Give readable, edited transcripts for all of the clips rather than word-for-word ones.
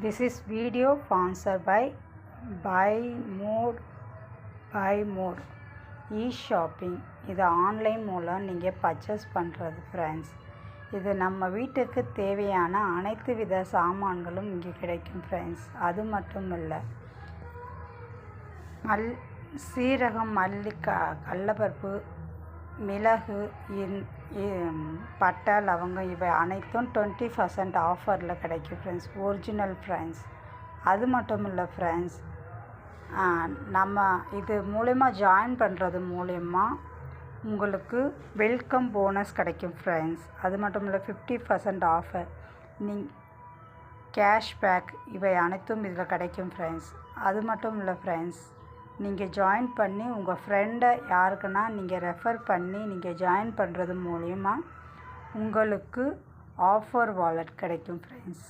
This is video sponsored by Buy More e-shopping. இது online மூலம் நீங்கள் பர்ச்சேஸ் பண்ணுறது ஃப்ரெண்ட்ஸ். இது நம்ம வீட்டுக்கு தேவையான அனைத்து வித சாமான்களும் இங்கே கிடைக்கும் ஃப்ரெண்ட்ஸ். அது மட்டும் இல்லை, சீரகம், மல்லி, கடலப்பருப்பு, மிளகு, பட்டை, லவங்கம் இவை அனைத்தும் 20% ஆஃபரில் கிடைக்கும் ஃப்ரெண்ட்ஸ். Original friends. அது மட்டும் இல்லை ஃப்ரெண்ட்ஸ், நம்ம இது மூலயமா ஜாயின் பண்ணுறது மூலயமா உங்களுக்கு வெல்கம் போனஸ் கிடைக்கும் ஃப்ரெண்ட்ஸ். அது மட்டும் இல்லை, 50% ஆஃபர், கேஷ்பேக் இவை அனைத்தும் இதில் கிடைக்கும் ஃப்ரெண்ட்ஸ். அது மட்டும் இல்லை ஃப்ரெண்ட்ஸ், நீங்கள் ஜாயின் பண்ணி உங்கள் ஃப்ரெண்டை யாருக்குன்னா நீங்கள் ரெஃபர் பண்ணி நீங்கள் ஜாயின் பண்ணுறது மூலயமா உங்களுக்கு ஆஃபர் வாலெட் கிடைக்கும் ஃப்ரெண்ட்ஸ்.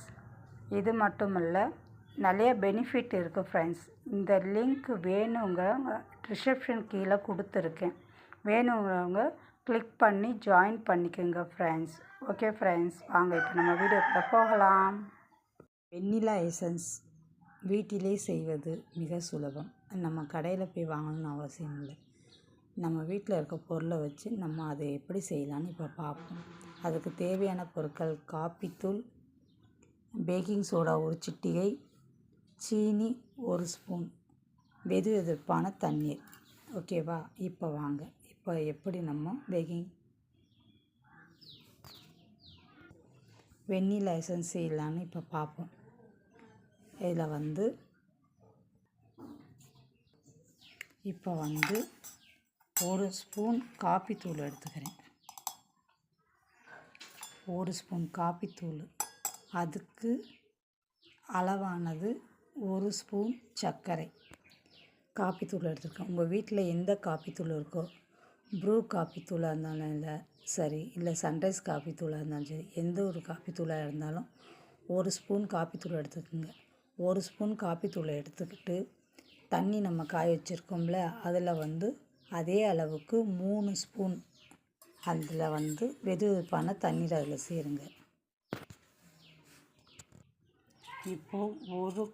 இது மட்டும் இல்லை, நிறைய பெனிஃபிட் இருக்குது ஃப்ரெண்ட்ஸ். இந்த லிங்க் வேணுங்க டிஸ்கிரிப்ஷன் கீழே கொடுத்துருக்கேன். வேணுங்கிறவங்க கிளிக் பண்ணி ஜாயின் பண்ணிக்கோங்க ஃப்ரெண்ட்ஸ். ஓகே ஃப்ரெண்ட்ஸ், வாங்க இப்போ நம்ம வீடியோக்குள்ளே போகலாம். வெண்ணிலா எசன்ஸ் வீட்டிலே செய்வது மிக சுலபம். நம்ம கடையில் போய் வாங்கணும்னு அவசியம் இல்லை. நம்ம வீட்டில் இருக்க பொருளை வச்சு நம்ம அதை எப்படி செய்யலான்னு இப்போ பார்ப்போம். அதுக்கு தேவையான பொருட்கள்: காப்பித்தூள், பேக்கிங் சோடா 1 சிட்டிகை, சீனி 1 ஸ்பூன், வெது வெதுப்பான தண்ணீர். ஓகேவா? இப்போ வாங்க, இப்போ எப்படி நம்ம வெண்ணிலா எசன்ஸ் செய்யலான்னு இப்போ பார்ப்போம். இதில் இப்போ 1 ஸ்பூன் காப்பித்தூள் எடுத்துக்கிறேன். 1 ஸ்பூன் காப்பித்தூள், அதுக்கு அளவானது 1 ஸ்பூன் சர்க்கரை. காப்பித்தூள் எடுத்துருக்கேன். உங்கள் வீட்டில் எந்த காப்பித்தூள் இருக்கோ, ப்ரூ காப்பித்தூளாக இருந்தாலும் இல்லை சன்ரைஸ் காப்பித்தூளாக இருந்தாலும் சரி, எந்த ஒரு காப்பித்தூளாக இருந்தாலும் 1 ஸ்பூன் காப்பித்தூள் எடுத்துக்கோங்க. 1 ஸ்பூன் காப்பித்தூளை எடுத்துக்கிட்டு தண்ணி நம்ம காய வச்சுருக்கோம்ல, அதில் அதே அளவுக்கு 3 ஸ்பூன் அதில் வெது வெதுப்பான தண்ணீர் அதில் சேருங்க. இப்போது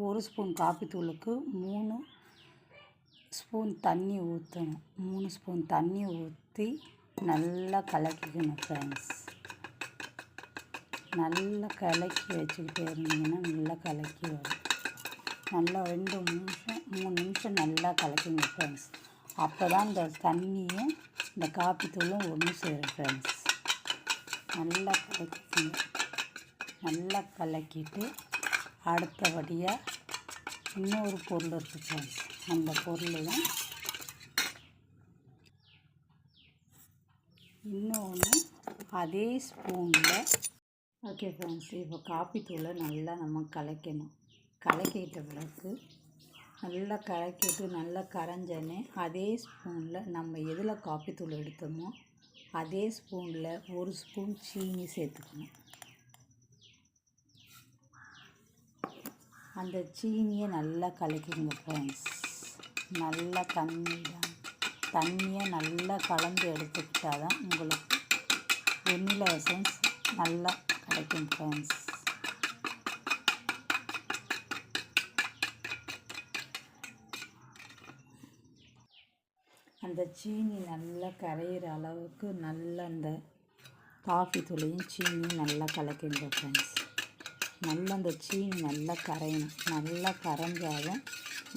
1 ஸ்பூன் காப்பித்தூளுக்கு 3 ஸ்பூன் தண்ணி ஊற்றணும். 3 ஸ்பூன் தண்ணி ஊற்றி நல்லா கலக்கிக்கணும் ஃப்ரெண்ட்ஸ். நல்லா கலக்கி வச்சுக்கிட்டே இருந்தீங்கன்னா நல்லா கலக்கி வரும். நல்லா 2 நிமிஷம் 3 நிமிஷம் நல்லா கலக்கிங்க ஃப்ரெண்ட்ஸ். அப்போ தான் இந்த தண்ணியும் இந்த காப்பித்தூளும் ஒன்று சேரும் ஃப்ரெண்ட்ஸ். நல்லா கலக்கிங்க. நல்லா கலக்கிட்டு அடுத்தபடியாக இன்னொரு பொருள் இருக்குது ஃப்ரெண்ட்ஸ். அந்த பொருளையும் இன்னொன்று அதே ஸ்பூனில். ஓகே ஃப்ரெண்ட்ஸ், இப்போ காப்பித்தூளை நல்லா நம்ம கலக்கணும். கலக்கிட்ட பிறகு நல்லா கலக்கிட்டு நல்லா கரைஞ்சனே அதே ஸ்பூனில் நம்ம எதில் காப்பித்தூள் எடுத்தோமோ அதே ஸ்பூனில் 1 ஸ்பூன் சீனி சேர்த்துக்கணும். அந்த சீனியை நல்லா கலக்கிங்க ஃப்ரெண்ட்ஸ். நல்லா தண்ணியை நல்லா கலந்து எடுத்துக்கிட்டால் தான் உங்களுக்கு வெண்ணிலா எசன்ஸ் நல்லா கிடைக்கும் ஃப்ரெண்ட்ஸ். அந்த சீனி நல்லா கரையிற அளவுக்கு நல்லா அந்த காஃபி தூளையும் சீனியும் நல்லா கலக்கிங்க ஃப்ரெண்ட்ஸ். நல்லா அந்த சீனி நல்லா கரையணும். நல்லா கரைஞ்சாலும்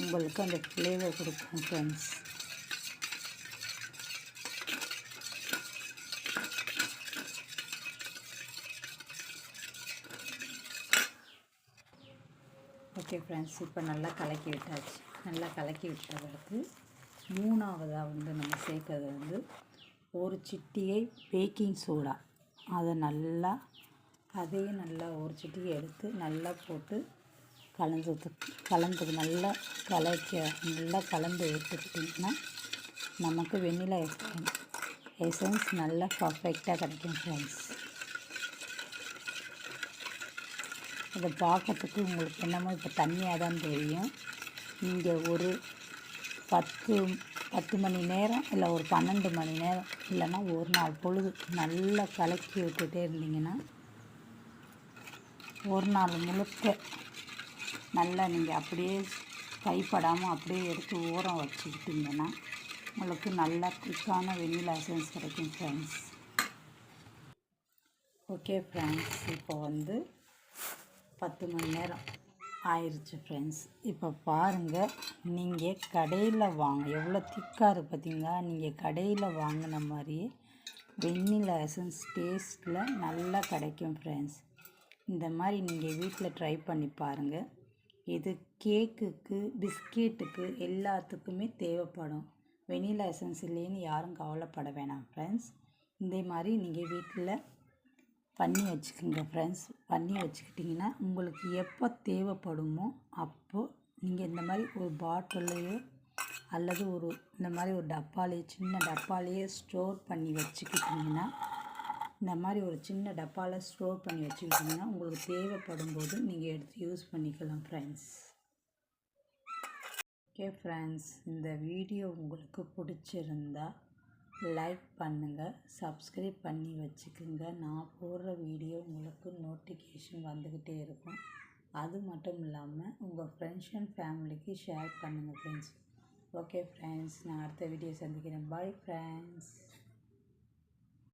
உங்களுக்கு அந்த ஃப்ளேவர் கொடுக்கும் ஃப்ரெண்ட்ஸ். ஓகே ஃப்ரெண்ட்ஸ், இப்போ நல்லா கலக்கி விட்டாச்சு. நல்லா கலக்கி விட்ட பிறகு மூணாவதாக நம்ம சேர்க்கறது 1 சிட்டிகை பேக்கிங் சோடா. அதை நல்லா 1 சிட்டிகை எடுத்து நல்லா போட்டு கலந்து நல்லா கலந்து எடுத்துக்கிட்டிங்கன்னா நமக்கு வெண்ணிலா எசன்ஸ் நல்லா பர்ஃபெக்டாக கிடைக்கும் ஃப்ரெண்ட்ஸ். இதை பார்க்கறதுக்கு உங்களுக்கு என்னமோ இப்போ தண்ணியாக தான் தெரியும். நீங்கள் ஒரு 10 மணி நேரம் இல்லை ஒரு 12 மணி நேரம் இல்லைன்னா ஒரு நாள் பொழுது நல்லா கலக்கி விட்டுட்டே இருந்தீங்கன்னா ஒரு நாள் முழுக்க நல்லா நீங்கள் அப்படியே கைப்படாமல் அப்படியே எடுத்து ஊறம் வச்சுக்கிட்டிங்கன்னா உங்களுக்கு நல்லா குயிக்கான வெண்ணிலா எசன்ஸ் கிடைக்கும் ஃப்ரெண்ட்ஸ். ஓகே ஃப்ரெண்ட்ஸ், இப்போ 10 மணி நேரம் ஆயிடுச்சு ஃப்ரெண்ட்ஸ். இப்போ பாருங்கள், நீங்கள் கடையில் எவ்வளோ திக்காக இருக்குது பார்த்தீங்களா? நீங்கள் கடையில் வாங்கின மாதிரியே வெண்ணிலா எசன்ஸ் டேஸ்ட்டில் நல்லா கிடைக்கும் ஃப்ரெண்ட்ஸ். இந்த மாதிரி நீங்கள் வீட்டில் ட்ரை பண்ணி பாருங்கள். இது கேக்குக்கு, பிஸ்கெட்டுக்கு எல்லாத்துக்குமே தேவைப்படும். வெண்ணிலா எசன்ஸ் இல்லைன்னு யாரும் கவலைப்பட வேணாம் ஃப்ரெண்ட்ஸ். இதே மாதிரி நீங்கள் வீட்டில் பண்ணி வச்சுக்கோங்க ஃப்ரெண்ட்ஸ். பண்ணி வச்சுக்கிட்டிங்கன்னா உங்களுக்கு எப்போ தேவைப்படுமோ அப்போது நீங்கள் இந்த மாதிரி ஒரு பாட்டிலையோ அல்லது இந்த மாதிரி ஒரு டப்பாலேயே, சின்ன டப்பாலேயே ஸ்டோர் பண்ணி வச்சுக்கிட்டிங்கன்னா, இந்த மாதிரி ஒரு சின்ன டப்பாவில் ஸ்டோர் பண்ணி வச்சுக்கிட்டிங்கன்னா உங்களுக்கு தேவைப்படும் போது நீங்கள் எடுத்து யூஸ் பண்ணிக்கலாம் ஃப்ரெண்ட்ஸ். ஓகே ஃப்ரெண்ட்ஸ், இந்த வீடியோ உங்களுக்கு பிடிச்சிருந்தா லைக் பண்ணுங்கள், சப்ஸ்கிரைப் பண்ணி வச்சுக்கோங்க. நான் போடுற வீடியோ உங்களுக்கு நோட்டிஃபிகேஷன் வந்துக்கிட்டே இருக்கும். அது மட்டும் இல்லாமல் உங்கள் ஃப்ரெண்ட்ஸ் அண்ட் ஃபேமிலிக்கு ஷேர் பண்ணுங்கள் ஃப்ரெண்ட்ஸ். ஓகே ஃப்ரெண்ட்ஸ், நான் அடுத்த வீடியோ சந்திக்கிறேன். Bye friends.